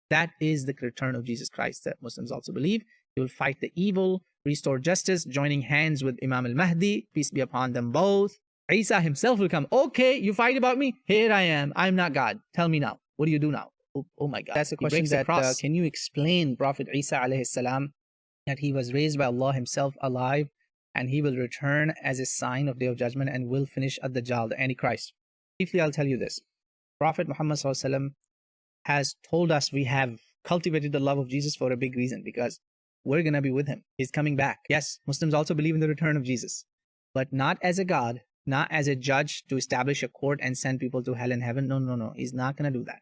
That is the return of Jesus Christ that Muslims also believe. He will fight the evil, restore justice, joining hands with Imam al-Mahdi, peace be upon them both. Isa himself will come. Okay, you fight about me? Here I am. I'm not God. Tell me now. What do you do now? Oh my God. That's the question that can you explain Prophet Isa alayhi salam, that he was raised by Allah himself alive, and he will return as a sign of Day of Judgment and will finish at Dajjal, the Antichrist. Briefly, I'll tell you this. Prophet Muhammad sallallahu alaihi wasallam has told us we have cultivated the love of Jesus for a big reason, because we're going to be with him. He's coming back. Yes, Muslims also believe in the return of Jesus, but not as a God, not as a judge to establish a court and send people to hell and heaven. No, no, no. He's not going to do that.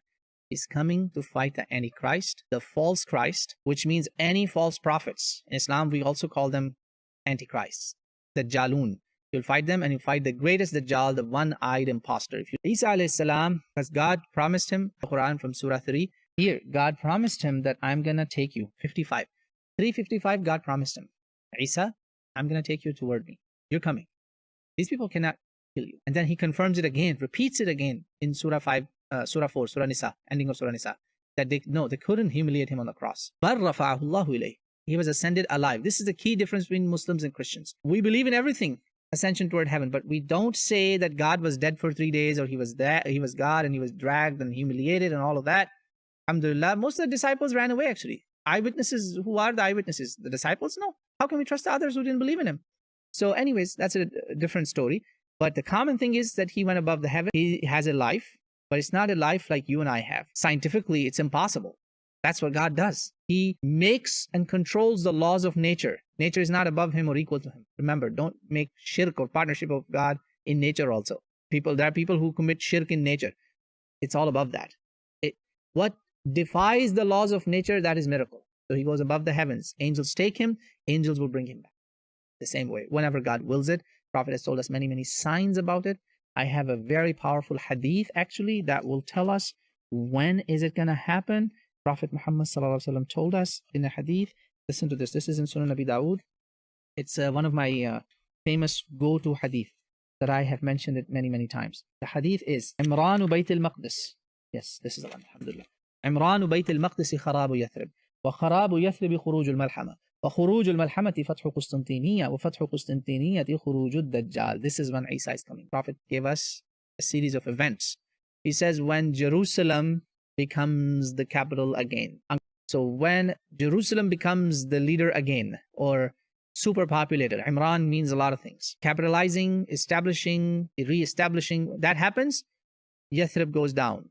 He's coming to fight the Antichrist, the false Christ, which means any false prophets. In Islam, we also call them Antichrists, the Dajjalun. You'll fight them, and you fight the greatest Dajjal, the one-eyed imposter. Isa alayhi salam, because God promised him, the Quran from Surah 3, here, God promised him that I'm going to take you, 55. 355, God promised him, Isa, I'm going to take you toward me. You're coming. These people cannot kill you. And then he confirms it again, repeats it again in Surah 5, Surah 4, Surah Nisa, ending of Surah Nisa, that they couldn't humiliate him on the cross. بَلْ رَفَعَهُ اللَّهُ إِلَيْهِ. He was ascended alive. This is the key difference between Muslims and Christians. We believe in everything, ascension toward heaven, but we don't say that God was dead for 3 days, or he was God and he was dragged and humiliated and all of that. Alhamdulillah, most of the disciples ran away actually. Eyewitnesses, who are the eyewitnesses? The disciples? No. How can we trust the others who didn't believe in him? So anyways, that's a different story. But the common thing is that he went above the heaven. He has a life, but it's not a life like you and I have. Scientifically, it's impossible. That's what God does. He makes and controls the laws of nature. Nature is not above him or equal to him. Remember, don't make shirk or partnership of God in nature also. There are people who commit shirk in nature. It's all above that. What defies the laws of nature, that is miracle. So he goes above the heavens. Angels take him. Angels will bring him back. The same way, whenever God wills it. Prophet has told us many, many signs about it. I have a very powerful hadith actually that will tell us when is it going to happen. Prophet Muhammad sallallahu alaihi wasallam told us in a hadith. Listen to this. This is in Sunan Abi Dawood. It's one of my famous go-to hadith that I have mentioned it many, many times. The hadith is Imranu Bayt al-Maqdis. Yes, this is alhamdulillah. Imranu Bayt al-Maqdis kharabu Yathrib. Wa kharabu Yathrib khuruj al-Malhama. Wa khuruj al-Malhamati fathu Qustantiniya. Wa fathu Qustantiniyati khuruj al-Dajjal. This is when Isa is coming. Prophet gave us a series of events. He says when Jerusalem becomes the capital again. So when Jerusalem becomes the leader again, or superpopulated, Imran means a lot of things. Capitalizing, establishing, re-establishing, that happens, Yathrib goes down.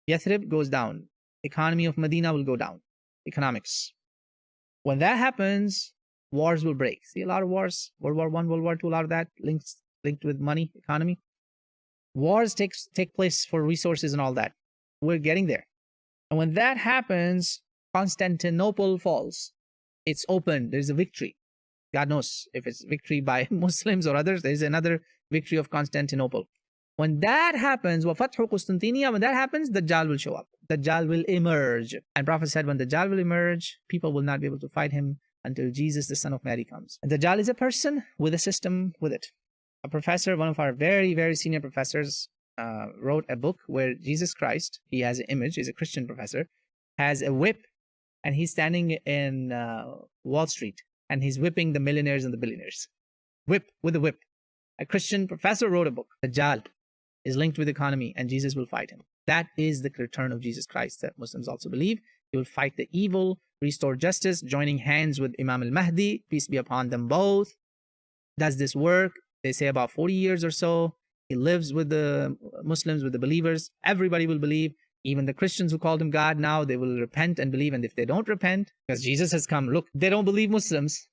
Yathrib goes down. Economy of Medina will go down. Economics. When that happens, wars will break. See a lot of wars, World War I, World War II, a lot of that linked with money, economy. Wars take place for resources and all that. We're getting there. And when that happens, Constantinople falls. It's open. There's a victory. God knows if it's victory by Muslims or others. There's another victory of Constantinople. When that happens, وَفَتْحُ Qustantiniya, when that happens, Dajjal will show up. Dajjal will emerge. And Prophet said when Dajjal will emerge, people will not be able to fight him until Jesus, the son of Mary, comes. And Dajjal is a person with a system with it. A professor, one of our very, very senior professors, wrote a book where Jesus Christ, he has an image, he's a Christian professor, has a whip, and he's standing in Wall Street, and he's whipping the millionaires and the billionaires. Whip, with a whip. A Christian professor wrote a book. Dajjal is linked with economy, and Jesus will fight him. That is the return of Jesus Christ that Muslims also believe. He will fight the evil, restore justice, joining hands with Imam al-Mahdi, peace be upon them both. Does this work? They say about 40 years or so. He lives with the Muslims, with the believers. Everybody will believe. Even the Christians who called him God now, they will repent and believe. And if they don't repent, because Jesus has come, look, they don't believe Muslims.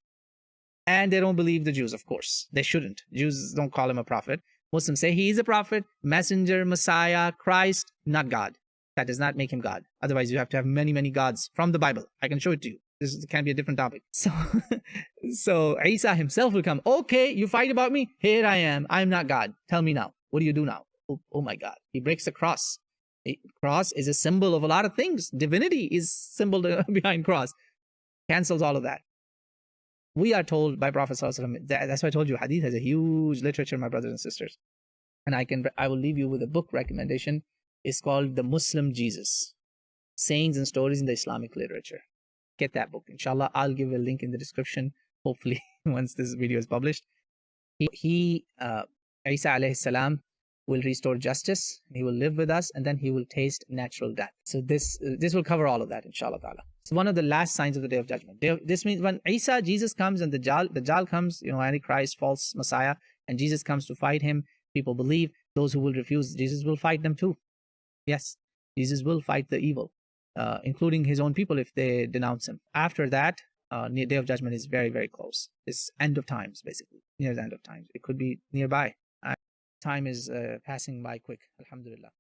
And they don't believe the Jews, of course. They shouldn't. Jews don't call him a prophet. Muslims say he is a prophet, messenger, Messiah, Christ, not God. That does not make him God. Otherwise, you have to have many, many gods from the Bible. I can show it to you. This can be a different topic. So Isa himself will come. Okay, you fight about me? Here I am. I'm not God. Tell me now. What do you do now? Oh my God. He breaks the cross. A cross is a symbol of a lot of things. Divinity is symbol behind cross. Cancels all of that. We are told by Prophet ﷺ, that's why I told you, Hadith has a huge literature, my brothers and sisters. And I will leave you with a book recommendation. It's called The Muslim Jesus. sayings and stories in the Islamic literature. Get that book. Inshallah, I'll give a link in the description, hopefully, once this video is published. Isa alayhi salam will restore justice. He will live with us, and then he will taste natural death. So this will cover all of that, inshallah ta'ala. It's one of the last signs of the Day of Judgment. This means when Isa, Jesus comes, and Dajjal comes, Antichrist, false Messiah, and Jesus comes to fight him, people believe those who will refuse, Jesus will fight them too. Yes, Jesus will fight the evil, including his own people if they denounce him. After that, Day of Judgment is very, very close. It's end of times, basically, near the end of times. It could be nearby. Time is passing by quick, alhamdulillah.